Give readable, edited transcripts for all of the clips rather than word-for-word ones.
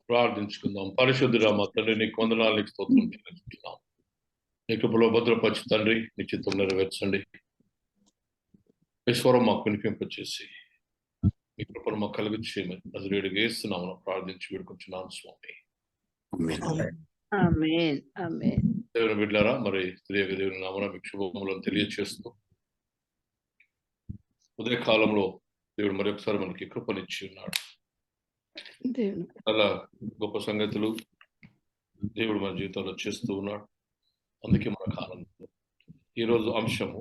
ప్రార్థించుకుందాం. పరిశుద్ధుడా మా తండ్రి, నీకు వందనాలు, నీకు స్తోత్రం చెల్లిస్తున్నాం. నీ కృపలో భద్రపరచు తండ్రి, నీ చిత్తం నెరవేర్చండి. ఈశ్వరం మాకు వినిపింపచేసి మీ కృపను మాకు కలుగు చేయమని నజరేయుడిగా యేసునామమున ప్రార్థించి వేడుకుంటున్నాను స్వామి. దేవుని బిడ్డలారా, మరి తెలియక దేవుని నామమున మీకు శుభములను తెలియచేస్తూ ఉదయకాలంలో దేవుడు మరి ఒకసారి మనకి కృపనిచ్చి ఉన్నాడు. చాలా గొప్ప సంగతులు దేవుడు మన జీవితంలో చేస్తూ ఉన్నాడు. అందుకే మనకు ఆనందం. ఈరోజు అంశము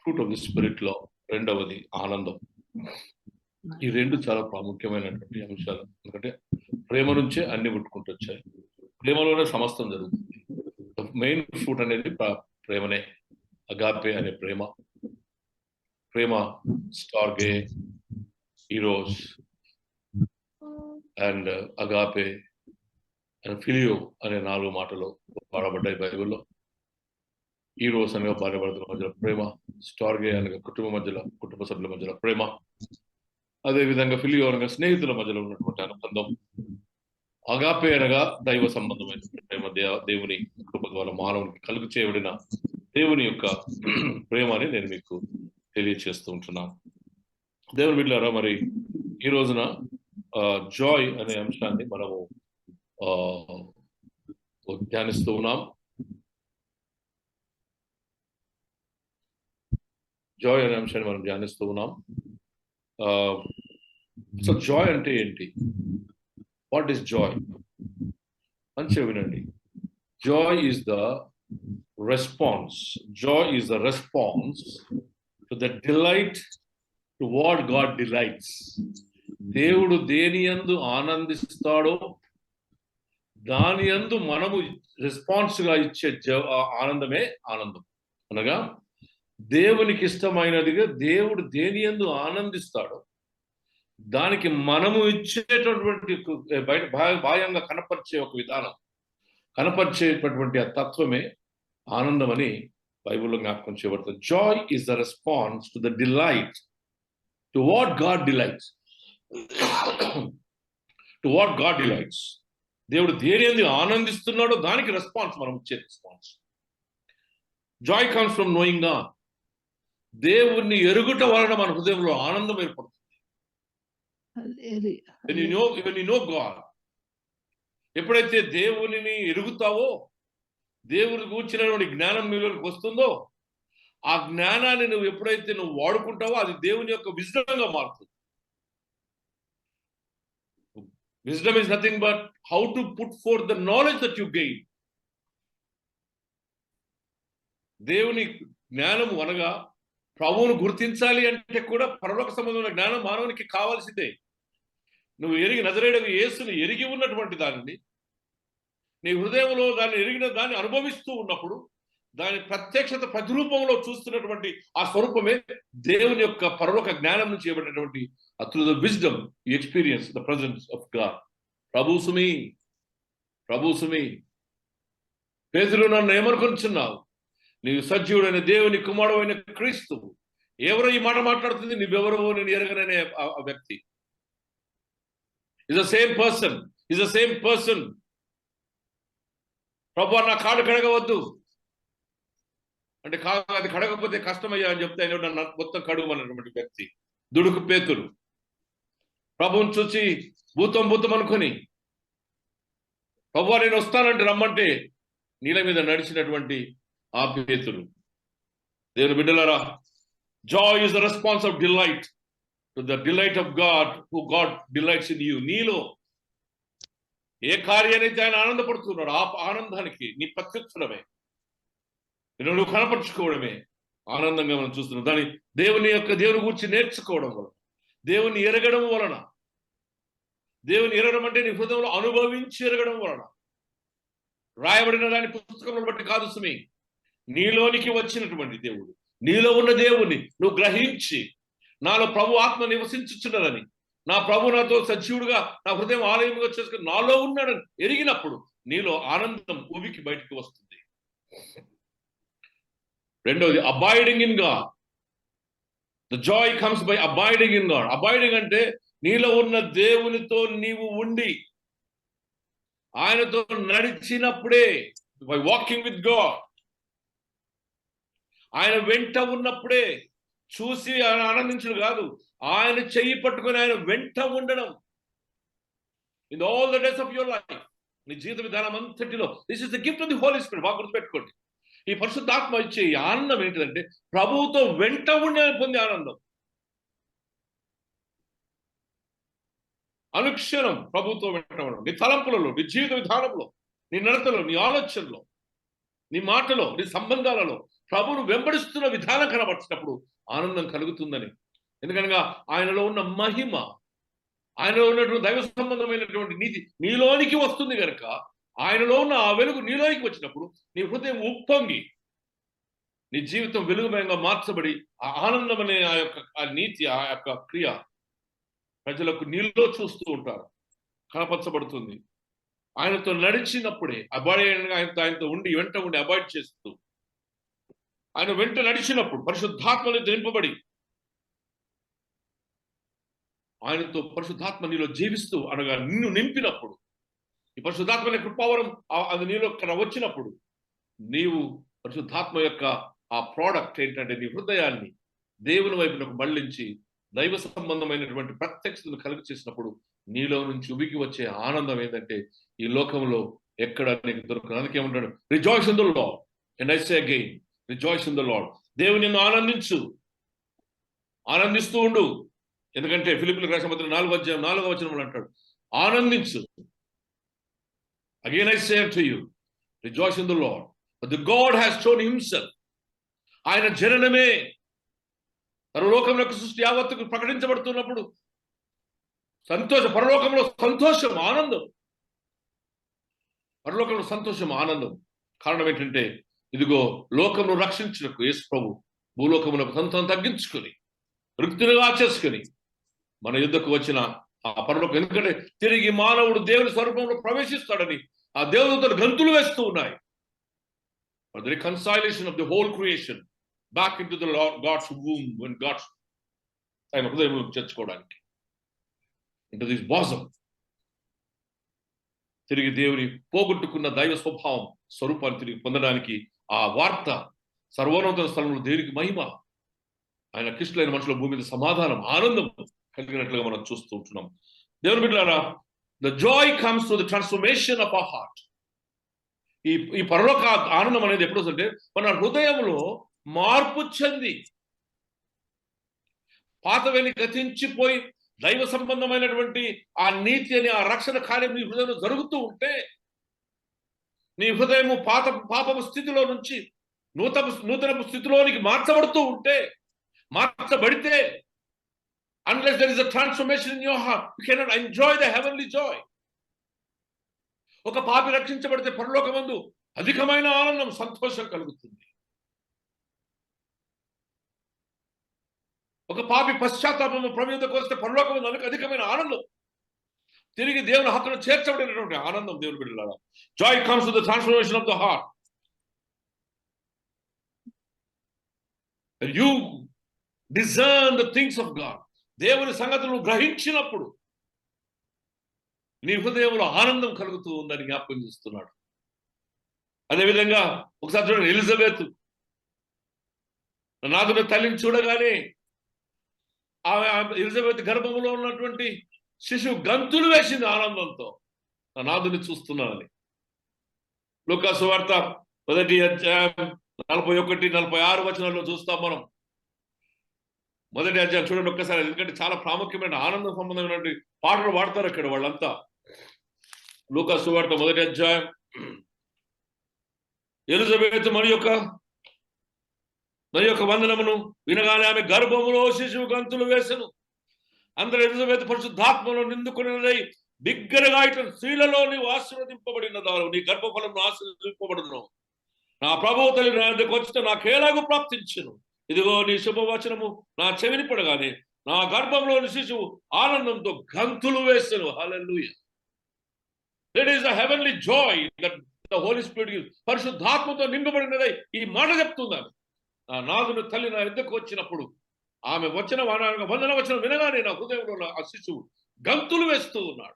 ఫ్రూట్ ఆఫ్ ది స్పిరిట్ లో రెండవది ఆనందం. ఈ రెండు చాలా ప్రాముఖ్యమైనటువంటి అంశాలు. ఎందుకంటే ప్రేమ నుంచే అన్ని పుట్టుకుంటూ వచ్చాయి. ప్రేమలోనే సమస్తం జరుగుతుంది. మెయిన్ ఫ్రూట్ అనేది ప్రేమనే. అగాపే అనే ప్రేమ, storge, eros and agape and phileo అనే 4 మాటలు వాడబడ్డాయి బైబిల్లో. ఈరోస్ అనగా భార్యాభర్తల మధ్యలో ప్రేమ, స్టార్గే అనగా కుటుంబ సభ్యుల మధ్యలో ప్రేమ, అదేవిధంగా ఫిలియో అనగా స్నేహితుల మధ్యలో ఉన్నటువంటి అనుబంధం, అగాపే అనగా దైవ సంబంధమైన ప్రేమ, దేవుని కృప ద్వారా మానవునికి కలుగు చేయబడిన దేవుని యొక్క ప్రేమ అని నేను మీకు తెలియచేస్తూ ఉంటున్నాను. దేవుని బిడ్డలారా, మరి ఈ రోజున జాయ్ అనే అంశాన్ని మనము ధ్యానిస్తూ ఉన్నాం. జాయ్ అనే అంశాన్ని మనం ధ్యానిస్తూ ఉన్నాం. సో జాయ్ అంటే ఏంటి? What is Joy? మంచిగా వినండి. Joy is the response. Joy is the response to the delight to what God delights. దేవుడు దేని యందు ఆనందిస్తాడో దాని యందు మనము రెస్పాన్స్ గా ఇచ్చే ఆనందమే ఆనందం. అనగా దేవునికి ఇష్టమైనదిగా దేవుడు దేని యందు ఆనందిస్తాడో దానికి మనము ఇచ్చేటటువంటి బాహ్యంగా కనపరిచే ఒక విధానం, కనపరిచేటటువంటి ఆ తత్వమే ఆనందం అని బైబిల్లో జ్ఞాపకం చేయబడుతుంది. Joy is the response to the delight to what God delights. To what God delights. దేవుడు దేని యందు ఆనందిస్తున్నాడో దానికి రెస్పాన్స్ మనం ఇచ్చే response. Joy comes from knowing God. దేవుణ్ణి ఎరుగుట వలన మన హృదయంలో ఆనందం ఏర్పడుతుంది. When you know God, ఎప్పుడైతే దేవునిని ఎరుగుతావో, దేవుని కూర్చున్నటువంటి జ్ఞానం మీలోకి వస్తుందో, ఆ జ్ఞానాన్ని నువ్వు ఎప్పుడైతే వాడుకుంటావో అది దేవుని యొక్క విజ్డమ్ గా మారుతుంది. Wisdom is nothing but how to put forth the knowledge that you gain. దేవుని జ్ఞానము అనగా ప్రభువును గుర్తించాలి అంటే కూడా పరలోక సంబంధమైన జ్ఞానం మానవునికి కావాల్సిందే. నువ్వు నజరేయుడైన యేసుని ఎరిగి ఉన్నటువంటి దానిని, నీ హృదయంలో దాన్ని ఎరిగిన దాన్ని అనుభవిస్తూ ఉన్నప్పుడు దాని ప్రత్యక్షత ప్రతిరూపంలో చూస్తున్నటువంటి ఆ స్వరూపమే దేవుని యొక్క పరలోక జ్ఞానం నుంచి ఇవ్వబడినటువంటి through the wisdom you experience the presence of God. ప్రభు సుమి పేతురు, నన్ను ఏమనుకుంటున్నావు? నీవు సజీవుడైన దేవుని కుమారుడైన క్రీస్తు. ఎవరో ఈ మాట మాట్లాడుతుంది? నువ్వెవరో నేను ఎరగననే ఆ వ్యక్తి. Is the same person. ప్రభు, నా కాళ్ళు కడగవద్దు అంటే అది కడగకపోతే కష్టమయ్యా అని చెప్తే ఆయన నన్ను మొత్తం కడుగుమన్నటువంటి వ్యక్తి దుడుకు పేతురు. ప్రభువుని చూసి భూతం అనుకొని, ప్రభు నేను వస్తానంటే రమ్మంటే నీళ్ళ మీద నడిచినటువంటి ఆ పేతురు. దేవుని బిడ్డలారా, Joy is the response of delight to the delight of God who God delights in you. నీలో ఏ కార్యానైతే ఆయన ఆనందపడుతున్నాడు ఆ ఆనందానికి నీ ప్రత్యుత్తరమే, నువ్వు కనపరుచుకోవడమే ఆనందంగా మనం చూస్తున్నాం. దాని దేవుని గురించి నేర్చుకోవడం వలన, దేవుని ఎరగడం వలన. దేవుని ఎరగడం అంటే నీ హృదయంలో అనుభవించి ఎరగడం వలన. రాయబడిన దాని పుస్తకంలో బట్టి కాదు సుమి, నీలోనికి వచ్చినటువంటి దేవుడు, నీలో ఉన్న దేవుని నువ్వు గ్రహించి, నాలో ప్రభు ఆత్మ నివసించుచున్నదని, నా ప్రభు నాతో సజీవుడుగా నా హృదయం ఆలయముగా చేసుకుని నాలో ఉన్నాడని ఎరిగినప్పుడు నీలో ఆనందం ఉబికి బయటికి వస్తుంది. రెండవది avoiding in God. The Joy comes by avoiding in God. Avoiding అంటే నీలో ఉన్న దేవునితో నీవు ఉండి, ఆయనతో నడిచినప్పుడే, బై వాకింగ్ విత్ గాడ్, ఆయన వెంట ఉన్నప్పుడే, చూసి ఆయన ఆనందించడం కాదు, ఆయన చెయ్యి పట్టుకొని ఆయన వెంట ఉండడం. In all the days of your life, నీ జీవిత విధానం అంతటిలో this is the gift of the Holy Spirit. బాగా గుర్తుపెట్టుకోండి. ఈ పరిశుద్ధాత్మ ఇచ్చే ఈ ఆనందం ఏంటిదంటే ప్రభువుతో వెంట ఉండే పొందే ఆనందం. అనుక్షణం ప్రభుత్వం వెంట ఉండడం, నీ తలంపులలో, నీ జీవిత విధానంలో, నీ నడతలో, నీ ఆలోచనలో, నీ మాటలో, నీ సంబంధాలలో ప్రభువును వెంబడిస్తున్న విధానం కనబడినప్పుడు ఆనందం కలుగుతుందని. ఎందుకనగా ఆయనలో ఉన్న మహిమ, ఆయనలో ఉన్నటువంటి దైవ సంబంధమైనటువంటి నీతి నీలోనికి వస్తుంది కనుక, ఆయనలో ఉన్న ఆ వెలుగు నీలోనికి వచ్చినప్పుడు నీ హృదయం ఉప్పొంగి నీ జీవితం వెలుగుమయంగా మార్చబడి ఆ ఆనందం అనే ఆ నీతి, ఆ యొక్క క్రియ ప్రజలకు నీలో చూస్తూ ఉంటారు, కనపరచబడుతుంది. ఆయనతో నడిచినప్పుడే, ఆయనతో ఉండి వెంట ఉండి అవాయిడ్ చేస్తూ ఆయన వెంట నడిచినప్పుడు పరిశుద్ధాత్మని నింపబడి ఆయనతో పరిశుద్ధాత్మ నీలో జీవిస్తూ అనగా నిన్ను నింపినప్పుడు, ఈ పరిశుద్ధాత్మ యొక్క కృపావరం అది నీలో వచ్చినప్పుడు నీవు పరిశుద్ధాత్మ యొక్క ఆ ప్రోడక్ట్ ఏంటంటే నీ హృదయాన్ని దేవుని వైపునకు మళ్లించి దైవ సంబంధమైనటువంటి ప్రత్యక్షతను కలుగు చేసినప్పుడు నీలో నుంచి ఉబికి వచ్చే ఆనందం ఏంటంటే ఈ లోకంలో ఎక్కడ నీకు దొరకదు. అందుకే ఏమంటాడు, rejoice in the lord. And I say again, rejoice in the lord. దేవుని నిన్ను ఆనందిస్తూ ఉండు. ఎందుకంటే ఫిలిప్పీయులకు రాసిన పత్రిక 4వ వచనంలో అంటాడు, ఆనందించు. Again I say to you, rejoice in the Lord, for the God has shown himself. ఆయన జననమే పరలోకంలో సృష్టి యావత్తుకు ప్రకటించబడుతున్నప్పుడు పరలోకంలో సంతోషం, ఆనందం. పరలోకంలో సంతోషం, ఆనందం. కారణం ఏంటంటే ఇదిగో లోకమును రక్షించుటకు యేసు ప్రభు భూలోకమునకు తనను తగ్గించుకొని రిక్తులుగా చేసుకొని మన యుద్ధకు వచ్చిన ఆ పరలోకం. ఎందుకంటే తిరిగి మానవుడు దేవుని స్వరూపంలో ప్రవేశిస్తాడని ఆ దేవదూతలు గంతులు వేస్తూ ఉన్నాయి. For the reconciliation of the whole creation back into the God's womb, when God's ఆయన హృదయంలో చేర్చుకోవడానికి, into this bosom. తిరిగి దేవుని పోగొట్టుకున్న దైవ స్వరూపాన్ని తిరిగి పొందడానికి ఆ వార్త సర్వోన్నత స్థలంలో దేవునికి మహిమ, ఆయన క్రిస్టులైన మనుషుల భూమి మీద సమాధానం, ఆనందం కలిగినట్లుగా మనం చూస్తూ ఉంటున్నాం. దేవుని బిడ్డలారా, the joy comes through the transformation of our heart. ఈ పరలోక ఆనందం అనేది ఎప్పుడు వస్తుంటే మన హృదయంలో మార్పు చెంది పాతవని గతించిపోయి దైవ సంబంధమైనటువంటి ఆ నీతి అని ఆ రక్షణ కార్యం నీ హృదయంలో జరుగుతూ ఉంటే, నీ హృదయము పాపపు స్థితిలో నుంచి నూతనపు స్థితిలోనికి మార్చబడితే, unless there is a transformation in your heart, you cannot enjoy the heavenly joy. ఒక పాపి రక్షించబడితే పరలోకమందు అధికమైన ఆనందం, సంతోషం కలుగుతుంది. ఒక పాపి పశ్చాత్తాపము ప్రభువుకు వస్తే పరలోకమందు అధికమైన ఆనందం, తిరిగి దేవుని హక్కును చేర్చబడినటువంటి ఆనందం. దేవుని బిడ్డలారా, joy comes to the transformation of the heart. You discern the things of God. దేవుని సంగతులను గ్రహించినప్పుడు నీ హృదయంలో ఆనందం కలుగుతూ ఉందని జ్ఞాపకం చేస్తున్నాడు. అదేవిధంగా ఒకసారి చూడండి, ఎలిజబెత్ నాదుని తల్లిని చూడగానే ఎలిజబెత్ గర్భంలో ఉన్నటువంటి శిశువు గంతులు వేసింది ఆనందంతో, నా నాదుని చూస్తున్నానని. లూకా సువార్త 1:41-46 వచనాల్లో చూస్తాం మనం. 1వ అధ్యాయం చూడండి ఒక్కసారి, ఎందుకంటే చాలా ప్రాముఖ్యమైన ఆనంద సంబంధమైనటువంటి పాటలు పాడతారు ఇక్కడ వాళ్ళంతా. లూకా సువార్త 1వ అధ్యాయం. ఎలిజబెత్ మరి యొక్క వందనమును వినగానే ఆమె గర్భములో శిశువు గంతులు వేసెను. అందరూ ఎలిజబెత్ పరిశుద్ధాత్మలో నిందుకున్నదై బిగ్గరగా ఇట్లా, స్త్రీలలో నీవు ఆశీర్వదింపబడినదారు, నీ గర్భఫలంలో ఆశీర్వదింపబడును. నా ప్రభువు తల్లి నా దగ్గరకు వచ్చితే నాకేలాగూ ప్రాప్తించును. ఇదిగో నీ శుభవచనము నా చెవిని పడగానే నా గర్భంలోని శిశువు ఆనందంతో గంతులు వేసెను. హల్లెలూయా. That is the heavenly joy that the Holy Spirit gives. పరిశుద్ధాత్మతో నింపబడినదై ఈ మాట చెప్తున్నాను. నా నాదుని తల్లి నా యుద్ధకు వచ్చినప్పుడు ఆమె వందన వచనం వినగానే నా హృదయంలో ఆ శిశువు గంతులు వేస్తూ ఉన్నాడు.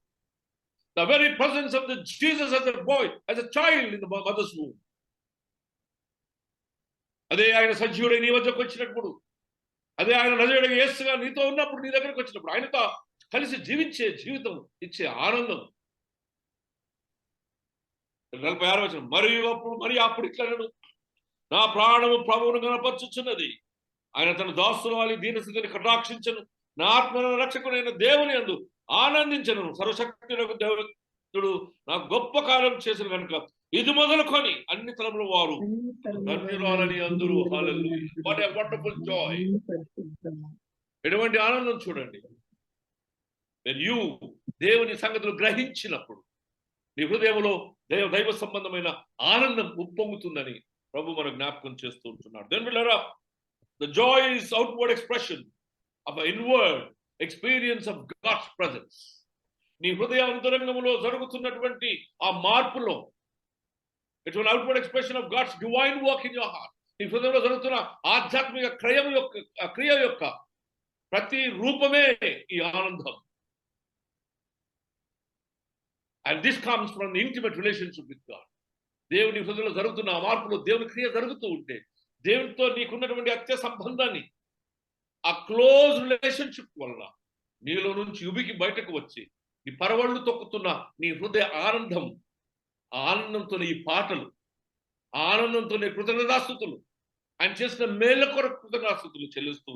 The very presence of the Jesus as a boy, as a child in the mother's womb. అదే ఆయన సజీవుడై నీ వద్దకు వచ్చినప్పుడు, అదే ఆయన నజరేయుడైన యేసుగా నీతో ఉన్నప్పుడు, నీ దగ్గరకు వచ్చినప్పుడు, ఆయనతో కలిసి జీవించే జీవితం ఇచ్చే ఆనందం. 46వ వచనం, మరి అప్పుడు ఇట్లనెను, నా ప్రాణము ప్రభువును కనపరచుచున్నది. ఆయన తన దాసుల వారి దీనస్థితిని కటాక్షించను, నా ఆత్మను రక్షకుడైన దేవుని యందు ఆనందించను. సర్వశక్తులకు దేవుడు నాకు గొప్ప కార్యం చేసిన కనుక ఇది మొదలుకొని అన్ని తరముల వారు ధన్యురాలని అందరూ. హల్లెలూయా. What a wonderful joy. ఎటువంటి ఆనందం చూడండి. when you దేవుని సంగతులు గ్రహించినప్పుడు నీ హృదయంలో దైవ సంబంధమైన ఆనందం ఉప్పొంగుతుందని ప్రభు మనకు జ్ఞాపకం చేస్తూ ఉంటున్నాడు. Then beloved, the joy is outward expression of an inward experience of God's presence. నీ హృదయ అంతరంగంలో జరుగుతున్నటువంటి ఆ మార్పులో, it's an outward expression of God's divine work in your heart. నీ హృదయంలో జరుగుతున్న ఆధ్యాత్మిక క్రియ యొక్క ప్రతి రూపమే ఈ ఆనందం. And this comes from the intimate relationship with God. దేవుని హృదయంలో జరుగుతున్న ఆ మార్పులో దేవుని క్రియ జరుగుతూ ఉంటే, దేవునితో నీకున్నటువంటి అత్య సంబంధాన్ని, ఆ క్లోజ్ రిలేషన్షిప్ వలన నీలో నుంచి ఉబికి బయటకు వచ్చి నీ పరవళ్ళు తొక్కుతున్న నీ హృదయ ఆనందం, ఆ ఆనందంతోనే ఈ పాటలు, ఆ ఆనందంతోనే కృతజ్ఞతాస్తుతులు, ఆయన చేసిన మేళ్ళ కొరకు కృతజ్ఞతాస్తుతులు చెల్లిస్తూ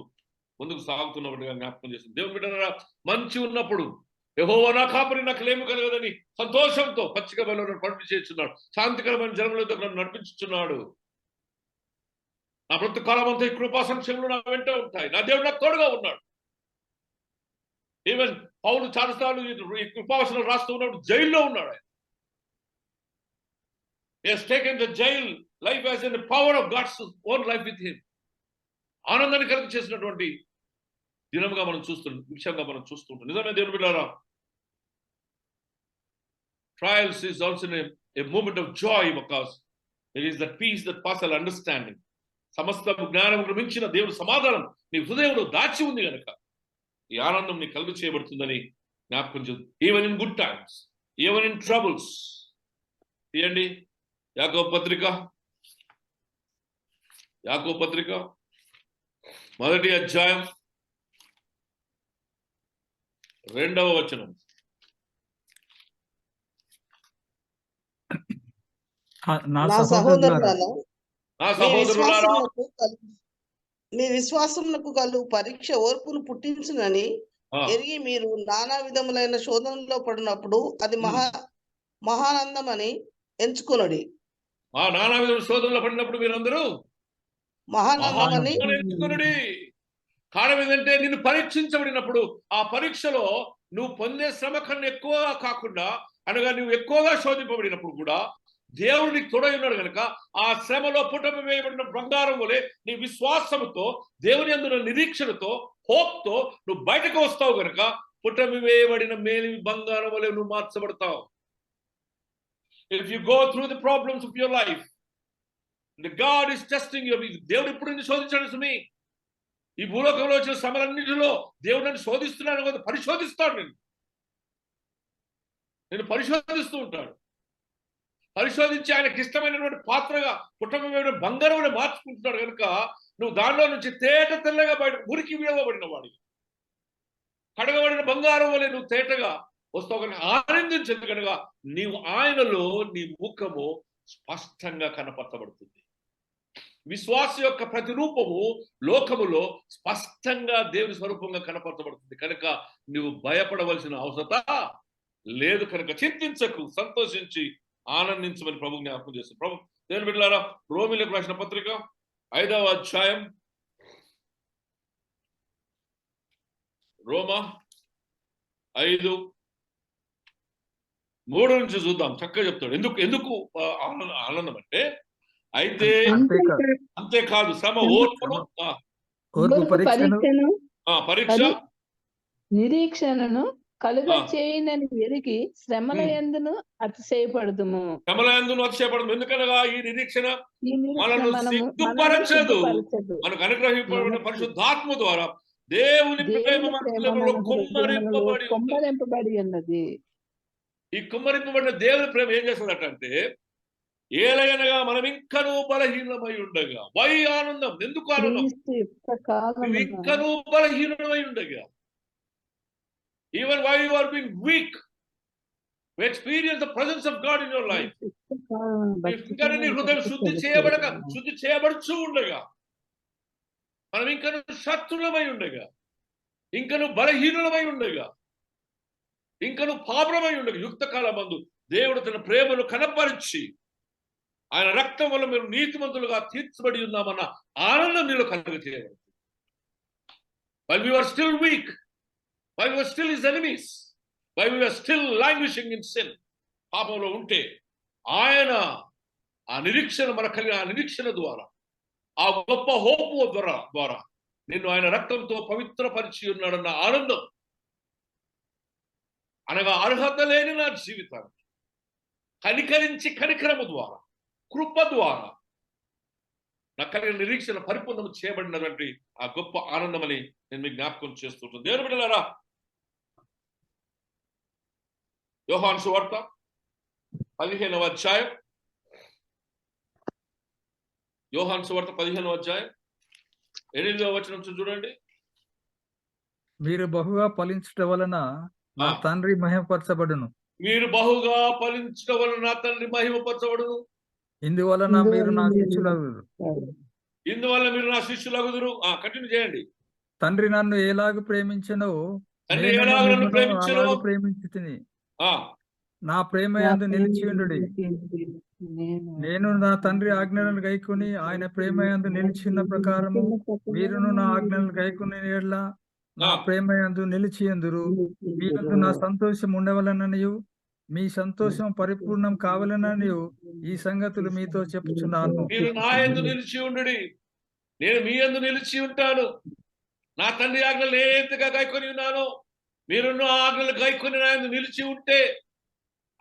ముందుకు సాగుతున్నట్టుగా జ్ఞాపకం చేస్తుంది. దేవుని బిడ్డలారా, మంచి ఉన్నప్పుడు యెహోవా నా కాపరి, నాకు లేమి కలగదని సంతోషంతో పచ్చిక బయలును పండు చేస్తున్నాడు. శాంతికరమైన జనములతో నన్ను నడిపించుచున్నాడు. నా బ్రతుకు కాలం అంతా ఈ కృపా సంక్షేమలు నా వెంట ఉంటాయి. నా దేవుడు నాకు తోడుగా ఉన్నాడు. ఈవెన్ పౌలు చాలాసార్లు ఈ కృపావచనం రాస్తూ ఉన్నప్పుడు జైల్లో ఉన్నాడు. ఆయన he has taken the jail life as in the power of God's own life with him. ఆనందాన్ని కలిగి చేసినటువంటి దినముగా మనం చూస్తున్నాం, విషయంగా మనం చూస్తుంటాం. నిజమే దేవుని బిడ్డలారా, trials is also a moment of joy because it is that peace that passes understanding. సమస్త జ్ఞానమును మించిన దేవుని సమాధానం నీ హృదయంలో దాచి ఉంది కనుక ఈ ఆనందం నీకు కలుగు చేయబడుతుందని జ్ఞాపకం చేస్తుంది. Even in good times, even in troubles. తీయండి యాకోబు పత్రిక 1వ అధ్యాయం 2వ వచనం. నా సహోదరులారా, మీ విశ్వాసమునకు కలుగు పరీక్ష ఓర్పును పుట్టించునని ఎరిగి మీరు నానా విధములైన శోధనలో పడినప్పుడు అది మహానందం అని ఎంచుకొనుడి. నానా విధముల శోధనలో పడినప్పుడు మీరందరూ మహానందం అని ఎంచుకొనుడి. కారణం ఏంటంటే, నిన్ను పరీక్షించబడినప్పుడు ఆ పరీక్షలో నువ్వు పొందే శ్రమ కన్నా ఎక్కువగా కాకుండా, అనగా నువ్వు ఎక్కువగా శోధింపబడినప్పుడు కూడా దేవుడు నీకు తోడై ఉన్నాడు కనుక ఆ శ్రమలో పుటమి వేయబడిన బంగారం వలె నీ విశ్వాసముతో, దేవుని యందు నిరీక్షణతో, హోప్తో నువ్వు బయటకు వస్తావు కనుక పుటమి వేయబడిన మేలి బంగారం వలె నువ్వు మార్చబడతావు. If you go through the problems of your life, God is testing you. దేవుడు ఇప్పుడు నిన్ను శోధించాడు సుమి. ఈ భూలోకంలో వచ్చిన శ్రమలన్నిటిలో దేవుడు నన్ను శోధిస్తున్నాడు కదా, పరిశోధిస్తాడు. నేను పరిశోధిస్తూ ఉంటాడు. పరిశోధించి ఆయనకి ఇష్టమైనటువంటి పాత్రగా పుట్టమైన బంగారం మార్చుకుంటున్నాడు కనుక నువ్వు దానిలో నుంచి తేట తెల్లగా బయట మురికి వీడబడిన వాడికి, కడగబడిన బంగారం వలె నువ్వు తేటగా వస్తావు కనుక ఆనందించదు కనుక నీవు ఆయనలో నీ ముఖము స్పష్టంగా కనపరచబడుతుంది. విశ్వాస యొక్క ప్రతిరూపము లోకములో స్పష్టంగా దేవుని స్వరూపంగా కనపరచబడుతుంది కనుక నువ్వు భయపడవలసిన అవసరం లేదు. కనుక చింతించకు, సంతోషించి ఆనందించమని ప్రభు జ్ఞాపకం చేస్తుంది. ప్రభు దేవుని బిడ్డలారా, రోమీయులకు రాసిన పత్రిక 5వ అధ్యాయం, రోమా 5:3 నుంచి చూద్దాం. చక్కగా చెప్తాడు ఎందుకు ఆనందం అంటే, అయితే అంతేకాదు శ్రమ ఓర్పును, పరీక్ష, నిరీక్షణను కలుగ చేయనని ఎరిగి శ్రమల యందును అతిశయపడుదుము. ఎందుకనగా ఈ నిరీక్షణ మనను సిగ్గుపరచదు, మనకు అనుగ్రహింపబడిన పరిశుద్ధాత్మ ద్వారా దేవుని ప్రేమ కుమ్మరింపబడి ఉన్నది. ఈ కుమ్మరింపబడిన దేవుని ప్రేమ ఏం చేస్తుందట అంటే, ఏలయనగా మనం ఇంకనూ బలహీనమై ఉండగా. వై ఆనందం? ఎందుకు ఆనందం? క్రీస్తు యుక్త కాలమున ఇంకనూ బలహీనమై ఉండగా. Even while you are being weak, you experience the presence of God in your life. ఇంకా నీ హృదయం శుద్ధి చేయబడుచు ఉండగా, మనం ఇంకను శత్రులమై ఉండగా, ఇంకను బలహీనులమై ఉండగా, ఇంకను పాపమై ఉండగా, యుక్త కాలమందు దేవుడు తన ప్రేమను కనపరిచి ఆయన రక్తం వల్ల మీరు నీతిమంతులుగా తీర్చబడి ఉన్నామన్న ఆనందం నీలో కలుగ చేయబడుతుంది. While we were still weak, while we were still his enemies, while we were still languishing in sin, పాపంలో ఉంటే ఆయన ఆ నిరీక్షణ మన కలిగిన ఆ నిరీక్షణ ద్వారా, ఆ గొప్ప హోపు ద్వారా నిన్ను ఆయన రక్తంతో పవిత్రపరిచి ఉన్నాడన్న ఆనందం, అనగా అర్హత లేని నా జీవితానికి కనికరించి కనికరము ద్వారా, కృప ద్వారా నాకు కలిగిన నిరీక్షణ పరిపూర్ణం చేయబడినటువంటి ఆ గొప్ప ఆనందమని నేను మీకు జ్ఞాపకం చేస్తుంటాను. దేవుని బిడ్డలారా, యోహాను సువార్త 15వ అధ్యాయం, యోహాను సువార్త 15వ అధ్యాయం 8వ వచనం చూడండి. మీరు బహుగా ఫలించుట వలన నా తండ్రి మహిమపరచబడును. మీరు బహుగా ఫలించడం వలన నా తండ్రి మహిమపరచబడును. ఇందువలన మీరు నా శిష్యులగుదురు. ఇందువల్ల మీరు నా శిష్యులగుదురు. కంటిన్యూ చేయండి. తండ్రి నన్ను ఎలాగ ప్రేమించెనో తండ్రి ఎలాగ నన్ను ప్రేమించెనో ప్రేమించుతిని. నా ప్రేమ యందు నిలిచియుండుడి. నేను నా తండ్రి ఆజ్ఞలను గైకొని ఆయన ప్రేమ యందు నిలిచిన ప్రకారము మీరును నా ఆజ్ఞలను గైకొని ఎడల నా ప్రేమ యందు నిలిచియందురు. మీ యందు నా సంతోషం ఉండవలననియు మీ సంతోషం పరిపూర్ణం కావాలననియు ఈ సంగతులు మీతో చెప్పుచున్నాను. మీరు నా యందు నిలిచి ఉండుడి, నేను మీ యందు నిలిచి ఉంటాను. నా తండ్రి ఆజ్ఞలు ఏ ఎంతగా గైకొని ఉన్నానో మీరు నా ఆజ్ఞలు గైకొని నా యందు నిలిచి ఉంటే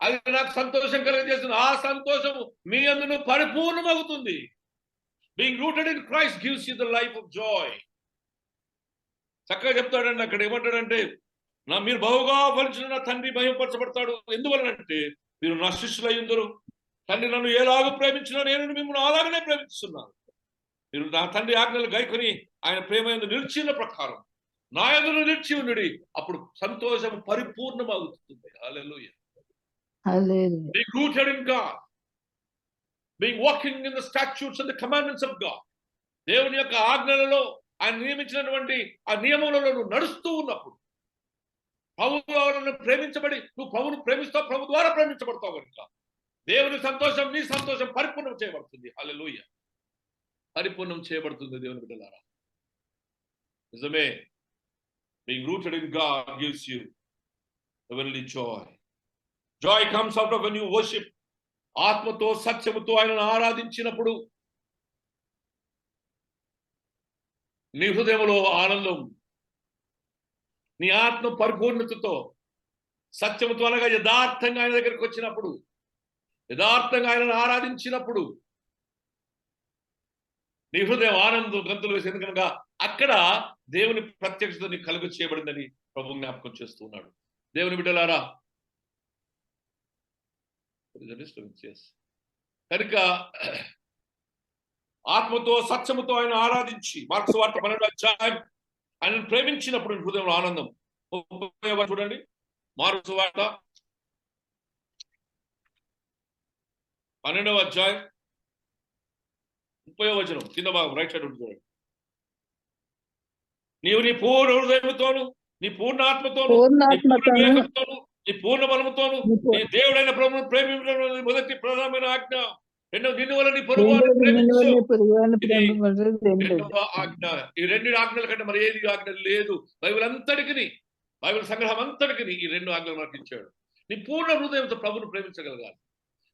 అది నాకు సంతోషం కలుగజేస్తుంది. ఆ సంతోషము మీ యందు పరిపూర్ణమవుతుంది. Being rooted in Christ gives you the life of joy. చక్కగా చెప్తాడండి అక్కడ. ఏమంటాడంటే, మీరు బహుగా ఫలించిన నా తండ్రి మహిమపరచబడతాడు. ఎందువలనంటే మీరు నా శిష్యులు అయ్యుందరు. తండ్రి నన్ను ఎలాగో ప్రేమించినా నేను మిమ్మల్ని అలాగనే ప్రేమిస్తున్నాను. మీరు నా తండ్రి ఆజ్ఞలు గైకొని ఆయన ప్రేమ యందు నిలిచిన ప్రకారం నా యందు నిలిచి ఉండుడి. అప్పుడు సంతోషం పరిపూర్ణమవుతుంది. హల్లెలూయా. Being rooted in God, being walking in the statutes and the commandments of God. దేవుని యొక్క ఆజ్ఞలలో ఆయన నియమించినటువంటి ఆ నియమములలో నువ్వు నడుస్తూ ఉన్నప్పుడు ప్రభువును ప్రేమించబడి నువ్వు ప్రభువును ప్రేమిస్తావు, ప్రభు ద్వారా ప్రేమించబడతావు కనుక దేవుని సంతోషం నీ సంతోషం పరిపూర్ణం చేయబడుతుంది. హల్లెలూయా. పరిపూర్ణం చేయబడుతుంది దేవుని బిడ్డలారా. నిజమే. Being rooted in God gives you heavenly joy. Joy comes out of when you worship. ఆత్మతో సత్యముతో ఆయనను ఆరాధించినప్పుడు నీ హృదయంలో ఆనందం, నీ ఆత్మ పరిపూర్ణతతో సత్యముతో అనగా యథార్థంగా ఆయన దగ్గరికి వచ్చినప్పుడు, యథార్థంగా ఆయనను ఆరాధించినప్పుడు నీ హృదయం ఆనందం గంతులు వేసేది కనుక అక్కడ దేవుని ప్రత్యక్షత నీకు కలుగు చేయబడిందని ప్రభు జ్ఞాపకం చేస్తూ ఉన్నాడు. దేవుని బిడ్డలారా, కనుక ఆత్మతో సత్యముతో ఆయన ఆరాధించి మార్క్స్ వార్త 12వ అధ్యాయం ఆయనను ప్రేమించినప్పుడు హృదయంలో ఆనందం. చూడండి, మార్క్స్ వార్త 12వ అధ్యాయం 30వ వచనం కింద భాగం రైట్ సైడ్ ఉంటుంది చూడండి. నీవు నీ పూర్ణ హృదయముతోను, నీ పూర్ణ ఆత్మతోను, నీ పూర్ణ బలముతోను నీ దేవుడైన ప్రభువును ప్రేమించడం మొదటి ప్రధానమైన ఆజ్ఞ. నిన్ను వల్ల నీ పొరుగువారిని ప్రేమించు. రెండవ ఆజ్ఞ. ఈ రెండు ఆజ్ఞల కంటే మరి ఏది ఆజ్ఞ లేదు. బైబిల్ అంతటికి, బైబిల్ సంగ్రహం అంతటికి ఈ రెండు ఆజ్ఞలు మనకి ఇచ్చాడు. నీ పూర్ణ హృదయంతో ప్రభువును ప్రేమించగలగాలి,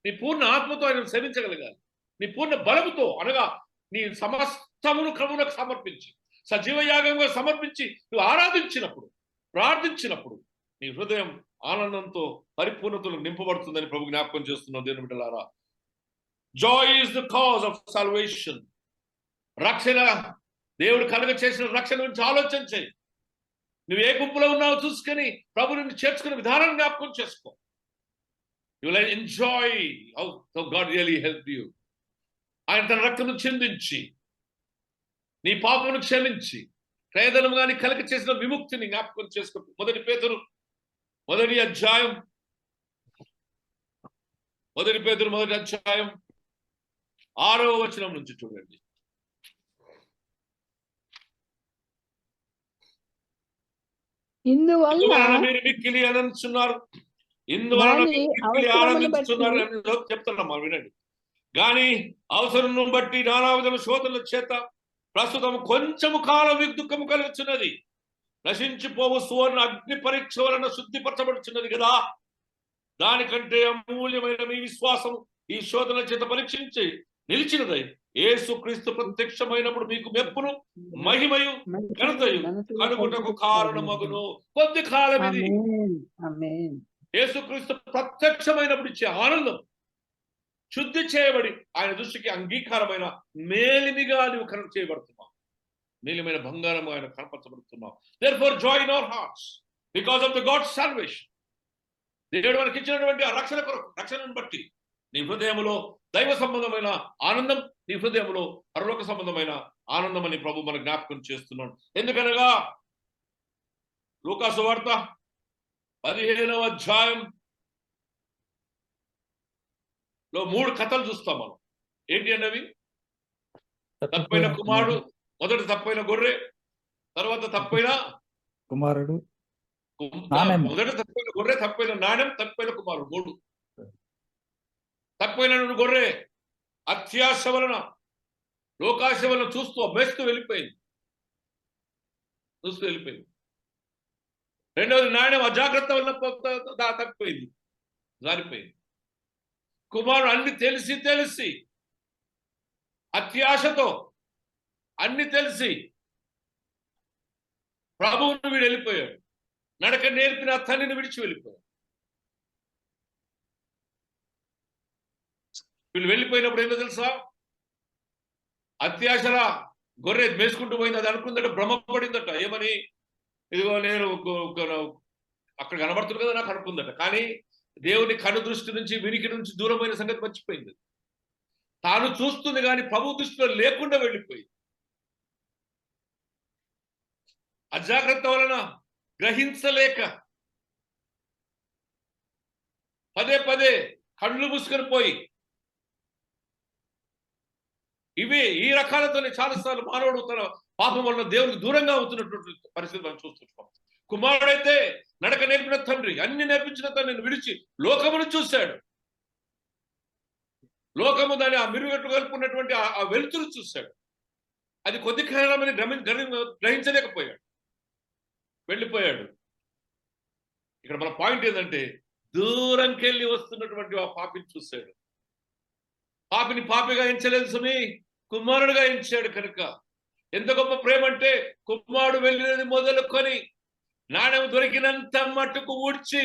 నీ పూర్ణ ఆత్మతో ఆయన సేవించగలగాలి, నీ పూర్ణ బలముతో అనగా నీ సమస్తమును ప్రభువులకు సమర్పించి సజీవ యాగంగా సమర్పించి నువ్వు ఆరాధించినప్పుడు, ప్రార్థించినప్పుడు నీ హృదయం ఆనందంతో పరిపూర్ణతలు నింపబడుతుందని ప్రభు జ్ఞాపకం చేస్తున్నావు. దేవుని బిడ్డలారా, Joy is the cause of salvation. రక్షణ, దేవుడు కలుగ చేసిన రక్షణ గురించి ఆలోచన చేయి. నువ్వు ఏ గుంపులో ఉన్నావో చూసుకొని ప్రభు నిన్ను చేర్చుకునే విధానాన్ని జ్ఞాపకం చేసుకో. You will enjoy how God really helped you. ఆయన తన రక్తము చిందించి నీ పాపమును క్షమించి క్రయధనము గాని కలగ చేసిన విముక్తిని జ్ఞాపకం చేసుకో. 1 పేతురు 1వ అధ్యాయం 6వ వచనం నుంచి చూడండి. ఇందువల్ల మీరు మిక్కిలి ఆనందిస్తున్నారు, ఇందువలన మిక్కిలి ఆనందిస్తున్నారు అని చెప్తున్నామ్మా, వినండి. కానీ అవసరం బట్టి నానా విధమైన శోధనల చేత ప్రస్తుతం కొంచెము కాలం మీకు దుఃఖము కలుగుతున్నది. నశించిపోవు సువర్ణ అగ్ని పరీక్ష వలన శుద్ధిపరచబడుచున్నది కదా. దానికంటే అమూల్యమైన మీ విశ్వాసం ఈ శోధన చేత పరీక్షించి నిలిచినదై యేసుక్రీస్తు ప్రత్యక్షమైనప్పుడు మీకు మెప్పును మహిమయు ఘనతయు కలుగుటకు కారణమగును. కొద్ది కాలం ఇది యేసుక్రీస్తు ప్రత్యక్షమైనప్పుడు ఇచ్చే ఆనందం. శుద్ధి చేయబడి ఆయన దృష్టికి అంగీకారమైన మేలిమిగా నువ్వు కనెక్ట్ చేయబడుతున్నావు. మేలిమైన బంగారం ఆయన కనపరచబడుతున్నావు. Therefore joy in our hearts because of the God's salvation. దేవుడు మనకి ఇచ్చినటువంటి ఆ రక్షణ కొరకు, రక్షణను బట్టి నీ హృదయంలో దైవ సంబంధమైన ఆనందం, నీ హృదయంలో పరలోక సంబంధమైన ఆనందం అని ప్రభు మన జ్ఞాపకం చేస్తున్నాడు. ఎందుకనగా లూకా సువార్త 15వ అధ్యాయం లో 3 కథలు చూస్తాం మనం. ఏంటి అన్నవి? తప్పైన కుమారుడు, మొదట తప్పైన గొర్రె, తర్వాత తప్పైన కుమారుడు, మొదట తప్పైన గొర్రె, తప్పైన నాణ్యం, తప్పైన కుమారుడు. 3. తప్పైన గొర్రె అత్యాశ వలన, లోకాశ వలన చూస్తూ మేస్తూ వెళ్ళిపోయింది. రెండవది నాణ్యం అజాగ్రత్త వలన తప్పిపోయింది, జారిపోయింది. కుమారుడు అన్ని తెలిసి అత్యాశతో అన్ని తెలిసి ప్రభువును వీడు వెళ్ళిపోయాడు. నడక నేర్పిన తండ్రిని విడిచి వెళ్ళిపోయాడు. వీళ్ళు వెళ్ళిపోయినప్పుడు ఏంటో తెలుసా? అత్యాశరా గొర్రె మేసుకుంటూ పోయింది. అది అనుకుందట, భ్రమపడిందట. ఏమని? ఇదిగో నేను అక్కడ కనబడుతుంది కదా నాకు అనుకుందట. కానీ దేవుని కను దృష్టి నుంచి, వినికి నుంచి దూరమైన సంగతి మర్చిపోయింది. తాను చూస్తుంది కానీ ప్రభు దృష్టిలో లేకుండా వెళ్ళిపోయింది. అజాగ్రత్త వలన గ్రహించలేక పదే కళ్ళు మూసుకొని పోయి ఈ రకాలతోనే చాలాసార్లు మానవుడు తన పాపం వలన దేవునికి దూరంగా అవుతున్నటువంటి పరిస్థితి మనం చూస్తున్నాం. కుమారుడైతే నడక నేర్పిన తండ్రి, అన్ని నేర్పించిన తండ్రిని విడిచి లోకమును చూశాడు. లోకము దాని ఆ మిరుగట్టు కలుపుకున్నటువంటి ఆ వెలుతురు చూశాడు. అది కొద్ది కాలమని గ్రహించలేకపోయాడు, వెళ్ళిపోయాడు. ఇక్కడ మన పాయింట్ ఏంటంటే, దూరంకెళ్ళి వస్తున్నటువంటి ఆ పాపిని చూశాడు. పాపిని పాపిగా ఎంచలేదు సుమి, కుమారుడుగా ఎంచాడు. కనుక ఎంత గొప్ప ప్రేమ అంటే, కుమారుడు వెళ్ళినది మొదలుకొని నాణ్యం దొరికినంత మట్టుకు ఊడ్చి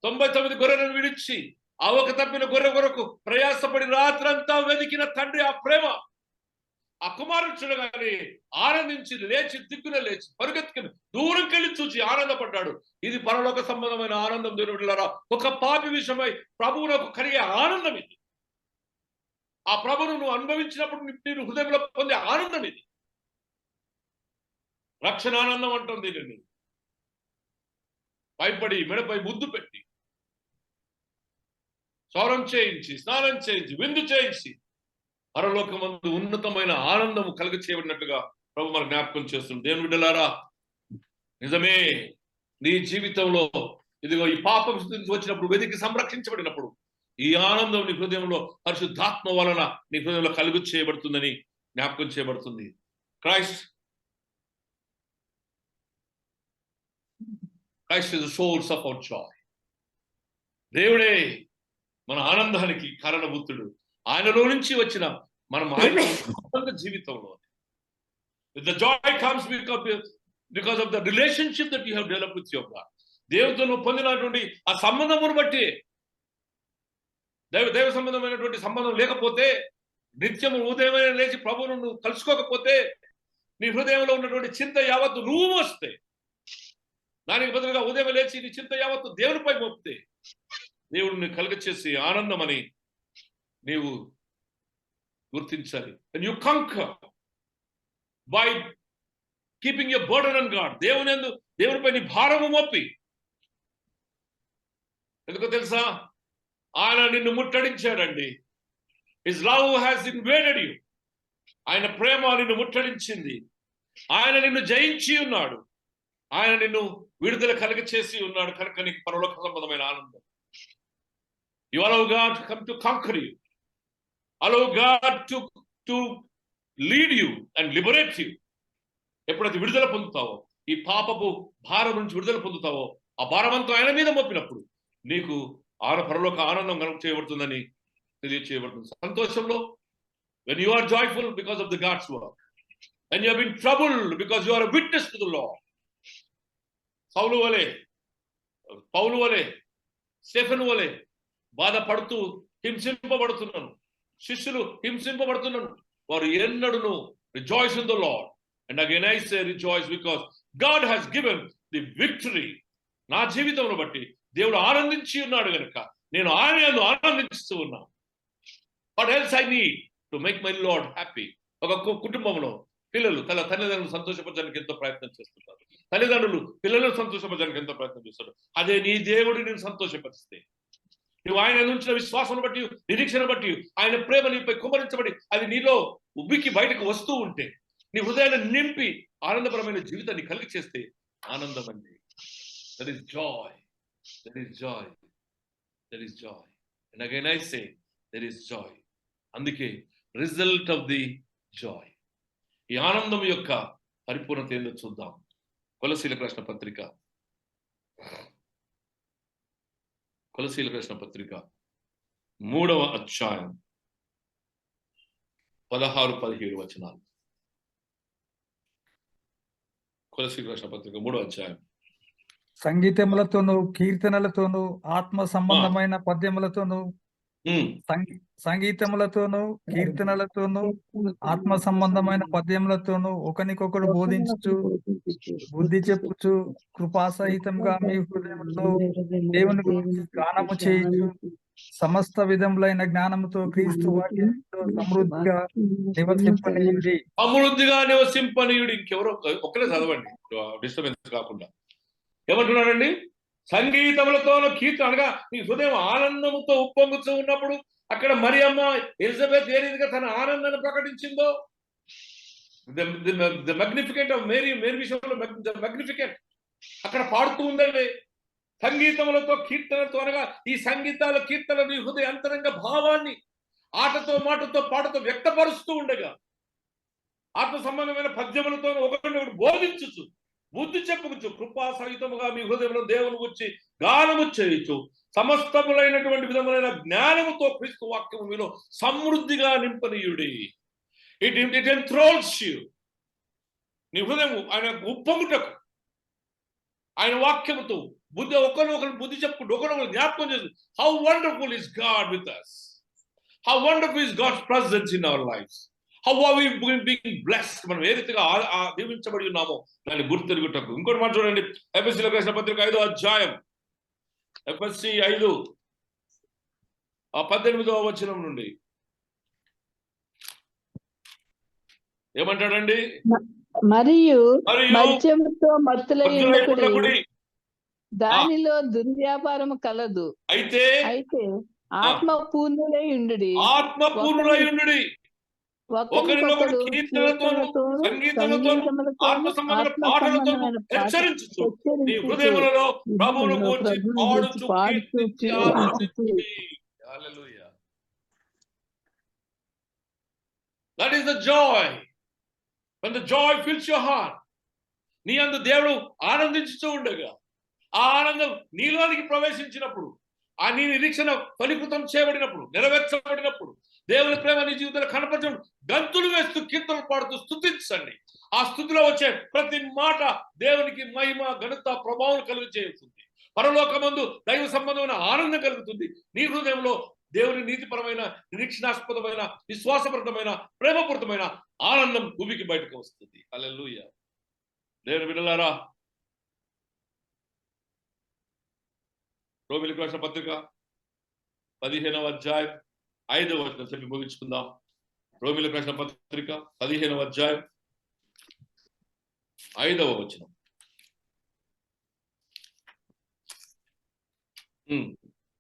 99 గొర్రెలను విడిచి ఆ ఒక తప్పిన గొర్రె కొరకు ప్రయాసపడి రాత్రంతా వెతికిన తండ్రి ఆ ప్రేమ, ఆ కుమారుడు చూడగానే ఆనందించి లేచి దిక్కున లేచి పరుగెత్తుకుని దూరంకెళ్ళి చూసి ఆనందపడ్డాడు. ఇది పరలోక సంబంధమైన ఆనందం. దేవుడులారా, ఒక పాపి విషయమై ప్రభువునకు కలిగే ఆనందం ఇది. ఆ ప్రభువును నువ్వు అనుభవించినప్పుడు నేను హృదయంలో పొందే ఆనందం ఇది. రక్షణ ఆనందం అంటుంది దీనిని. భయపడి మెడపై ముద్దు పెట్టి స్నానం చేయించి విందు చేయించి పరలోకమందు ఉన్నతమైన ఆనందము కలుగ చేయబడినట్టుగా ప్రభు మన జ్ఞాపకం చేస్తుంది. దేవుని బిడ్డలారా, నిజమే, నీ జీవితంలో ఇదిగో ఈ పాపం నుంచి వచ్చినప్పుడు, వెతికి సంరక్షించబడినప్పుడు ఈ ఆనందం నీ హృదయంలో పరిశుద్ధాత్మ వలన నీ హృదయంలో కలుగు చేయబడుతుందని జ్ఞాపకం చేయబడుతుంది. Christ is the source of our joy. దేవుడే మన ఆనందానికి కారణభూతుడు. ఆయనలో నుంచి వచ్చిన మనం ఆయన జీవితంలో the joy comes because of the relationship that you have developed with your God. దేవుడితో నువ్వు పొందినటువంటి ఆ సంబంధమును బట్టి. దైవ సంబంధమైనటువంటి సంబంధం లేకపోతే, నిత్యము ఉదయమైన లేచి ప్రభువును నువ్వు కలుసుకోకపోతే, నీ హృదయంలో ఉన్నటువంటి చింత యావత్తు నువ్వు మోస్తే, దానికి బదులుగా ఉదయం లేచి నీ చింత యావత్తు దేవునిపై మోపితే, దేవుడిని కలుగచేసి ఆనందం అని నీవు గుర్తించాలి. And you conquer by keeping your burden on God. దేవునిపై నీ భారము మోపి. ఎందుకో తెలుసా? ఆయన నిన్ను ముట్టడించాడండి. His love has invaded you. ఆయన ప్రేమ నిన్ను ముట్టడించింది. ఆయన నిన్ను జయించి ఉన్నాడు. ఆయన నిన్ను విడుదల కలుగచేసి ఉన్నాడు కనుక నీకు పరలోక సంబంధమైన ఆనందం. You allow God to come to conquer you. Allow God to lead you and liberate you. ఎప్పుడైతే విడుదల పొందుతావో, ఈ పాపపు భారం నుంచి విడుదల పొందుతావో, ఆ భారమంతా ఆయన మీద మోపినప్పుడు నీకు పరలోక ఆనందం కలుగ చేయబడుతుందని తెలియచేయబడుతుంది. సంతోషంలో when you are joyful because of the God's work, when you have been troubled because you are a witness to the Lord. సౌలు వలె, పౌలు వలె, స్టెఫెను వలె బాధపడుతూ హింసింపబడుతున్నాను, శిష్యులు హింసింపబడుతున్నాను, వారు ఎన్నడూను rejoice in the Lord. And again I say rejoice because God has given the victory. నా జీవితంలో బట్టి దేవుడు ఆనందించి ఉన్నాడు కనుక నేను ఆయనను ఆనందిస్తూ ఉన్నాను. What else I need to make my Lord happy? ఒక కుటుంబంలో పిల్లలు తల్లిదండ్రులు సంతోషపరచడానికి ఎంతో ప్రయత్నం చేస్తుంటారు. తల్లిదండ్రులు పిల్లలను సంతోషపరచడానికి ఎంతో ప్రయత్నం చేస్తారు. అదే నీ దేవుడు నేను సంతోషపరిస్తే, నువ్వు ఆయన నుంచిన విశ్వాసం బట్టి, నిరీక్షణ బట్టి, ఆయన ప్రేమ నీపై కుమరించబడి అది నీలో ఉబ్బికి బయటకు వస్తూ ఉంటే, నీ హృదయాన్ని నింపి ఆనందపరమైన జీవితాన్ని కలిగి చేస్తే ఆనందం అండి. That is Joy. That is Joy. That is Joy. And again I say that is Joy. అందుకే రిజల్ట్ ఆఫ్ ది జాయ్, ఈ ఆనందం యొక్క పరిపూర్ణత ఏందో చూద్దాం. కొలసీలకు రాసిన పత్రిక 3వ అధ్యాయం 16-17 వచనాలు. కొలసీలకు రాసిన పత్రిక 3వ అధ్యాయం. సంగీతములతోనూ కీర్తనలతోనూ ఆత్మ సంబంధమైన పద్యములతోనూ సంగీతములతోనూ కీర్తనలతోనూ ఆత్మ సంబంధమైన పద్యములతోనూ ఒకనికొకడు బోధించుచు బుద్ధి చెప్పుచు కృపాసహితంగా మీ హృదయంలో దేవుని గురించి గానము చేయుచు సమస్త విధములైన జ్ఞానముతో క్రీస్తు వాక్యంలో సమృద్ధిగా నివసింపనీయుడి. సమృద్ధిగా నివసింపనీయుడి. ఇంకెవరో ఒక్కరే చదవండి, డిస్టర్బెన్స్ కాకుండా. ఏమంటున్నాడండి? సంగీతములతోనూ కీర్తన అనగా నీ హృదయం ఆనందముతో ఉప్పొంగుతూ ఉన్నప్పుడు, అక్కడ మరియమ్మ ఎలిజబెత్ ఏ రీతిగా తన ఆనందాన్ని ప్రకటించిందో, ది మ్యాగ్నిఫికెంట్ ఆఫ్ మేరీ విషయంలో మ్యాగ్నిఫికెంట్ అక్కడ పాడుతూ ఉందండి. సంగీతములతో కీర్తనలతో అనగా ఈ సంగీతాల కీర్తనలు నీ హృదయ అంతరంగ భావాన్ని ఆటతో మాటతో పాటతో వ్యక్తపరుస్తూ ఉండగా, ఆత్మ సంబంధమైన పద్యములతో ఒకరినొకరు బోధించుచు బుద్ధి చెప్పుకుచు కృపా సహితముగా మీ హృదయంలో దేవుని గురించి గానము చేయుచు సమస్తములైనటువంటి విధములైన జ్ఞానముతో క్రీస్తు వాక్యము మీలో సమృద్ధిగా నింపనీయుడి. It ఎంథ్రోల్స్ you. నీ హృదయం ఆయన ఉప్పొంగుటకు ఆయన వాక్యముతో ఒకరినొకరు బుద్ధి చెప్పుకుంటూ ఒకరినొకరు జ్ఞాపకం చేస్తుంది. How wonderful is God with us. How wonderful is God's presence in our lives. How are we being blessed. మనం ఏ రీతిగా దీవించబడి ఉన్నామో దాన్ని గుర్తెరుగుటకు. ఇంకోటి మాట చూడండి, ఎఫెసీయులకు రాసిన పత్రిక 5వ అధ్యాయం, ఎఫెసీ 5:18 వచనం నుండి ఏమంటాడండి? మరియు మద్యముతో మత్తులై దానిలో దుర్వ్యాపారము కలదు. అయితే ఆత్మపూర్ణులై ఉండుడి. ఒకరినొకరు కీర్తనలతోనూ సంగీతములతోనూ ఆత్మ సంబంధమైన పాటలతోనూ హెచ్చరించుచు నీ హృదయములలో ప్రభువును గూర్చి పాడుచు కీర్తించి ఆనందించుడి. హల్లెలూయా. That is the joy. When the joy fills your heart, నీ యందు దేవుడు ఆనందించుతూ ఉండగా, ఆ ఆనందం నీలోనికి ప్రవేశించినప్పుడు, ఆ నీ నిరీక్షణ ఫలీకృతం చేయబడినప్పుడు, నెరవేర్చబడినప్పుడు, దేవుని ప్రేమ నీ జీవితంలో కనపరచడం, గంతులు వేస్తూ కీర్తనలు పాడుతూ స్తుతించండి. ఆ స్థుతిలో వచ్చే ప్రతి మాట దేవునికి మహిమ, ఘనత, ప్రభావం కలుగు చేస్తుంది. పరలోకమందు దైవ సంబంధమైన ఆనందం కలుగుతుంది. నీ హృదయంలో దేవుని నీతిపరమైన, నిరీక్షణాస్పదమైన, విశ్వాసపూరితమైన, ప్రేమపూరితమైన ఆనందం భూమికి బయటకు వస్తుంది. హల్లెలూయా. దేవుని బిడ్డలారా, రోమీయులకు రాసిన పత్రిక 15వ అధ్యాయం 5వ వచనం చెప్పి ముగించుకుందాం. రోమిలకు రాసిన పత్రిక 15వ అధ్యాయం 5వ వచనం.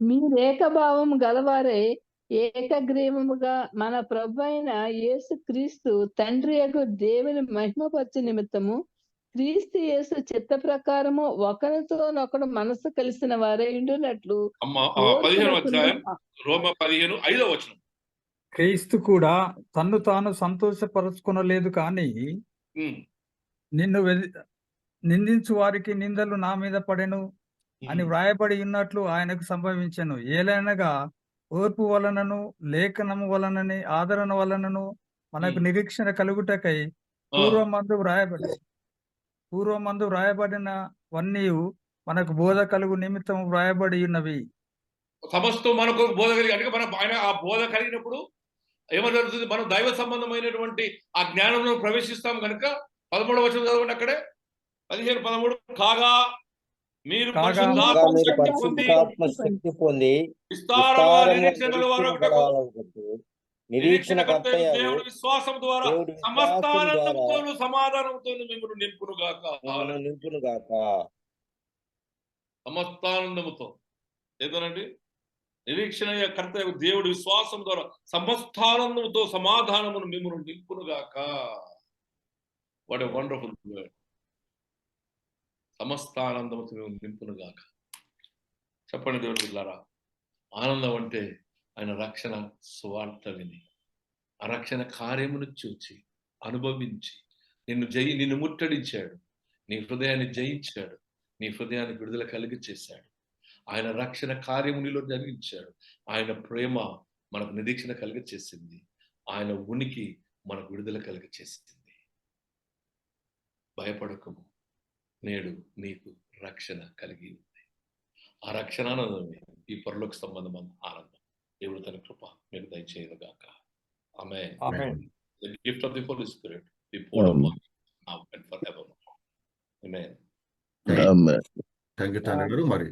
మీరేకభావం గలవారై ఏకగ్రీవముగా మన ప్రభు అయిన యేసు క్రీస్తు తండ్రి యొక్క దేవుని మహిమపరచు నిమిత్తము క్రీస్తు యేసు చిత్త ప్రకారము ఒకరితోనొకడు మనసు కలిసిన వారే ఉండునట్లు 15వ అధ్యాయం రోమ 15 5వ వచనం. క్రీస్తు కూడా తన్ను తాను సంతోషపరచుకొనలేదు కానీ నిన్ను నిందించు వారికి నిందలు నా మీద పడెను అని వ్రాయబడి ఉన్నట్లు ఆయనకు సంభవించెను. ఏలైనగా ఓర్పు వలనను లేఖనము వలనని ఆదరణ వలనను మనకు నిరీక్షణ కలుగుటకై పూర్వమందు వ్రాయబడినవన్నీ మనకు బోధ కలుగు నిమిత్తం వ్రాయబడి ఉన్నవి. సమస్తం మనకు బోధ కలిగి, అంటే మనం ఆయన ఆ బోధ కలిగినప్పుడు ఏమని జరుగుతుంది? మనం దైవ సంబంధమైనటువంటి ఆ జ్ఞానంలో ప్రవేశిస్తాం కనుక 13వ వచనం చదవండి అక్కడే. 15:13 కాగా మీరు శక్తి పొంది దేవుడి విశ్వాసం ద్వారా సమస్తానందముతోను సమాధానంతోను మిమ్మల్ని నింపునుగాక. సమస్తానందముతో ఏదోనండి, నిరీక్షణ కర్త దేవుడి విశ్వాసం ద్వారా సమస్తానందముతో సమాధానమును మిమ్మల్ని నింపునుగాక. What a wonderful word. సమస్తానందముతో మేము నింపునుగాక. చెప్పండి దేవుడి బిడ్డలారా, ఆనందం అంటే ఆయన రక్షణ సువార్త విని ఆ రక్షణ కార్యమును చూచి అనుభవించి నిన్ను ముట్టడించాడు, నీ హృదయాన్ని జయించాడు, నీ హృదయాన్ని విడుదల కలిగి చేశాడు. ఆయన రక్షణ కార్యమునిలో జరిగించాడు. ఆయన ప్రేమ మనకు నిరీక్షణ కలిగి చేసింది. ఆయన ఉనికి మనకు విడుదల కలిగి చేసింది. భయపడకము, నేడు నీకు రక్షణ కలిగి ఉంది. ఆ రక్షణ ఆనందమే ఈ పరలోక సంబంధమైన ఆనందం. దేవుడు తన కృప మీకు దయచేయగాక. ఆమేన్. The gift of the Holy Spirit be poured upon you now and forevermore. Amen. Thank you తండ్రి గారు. మరి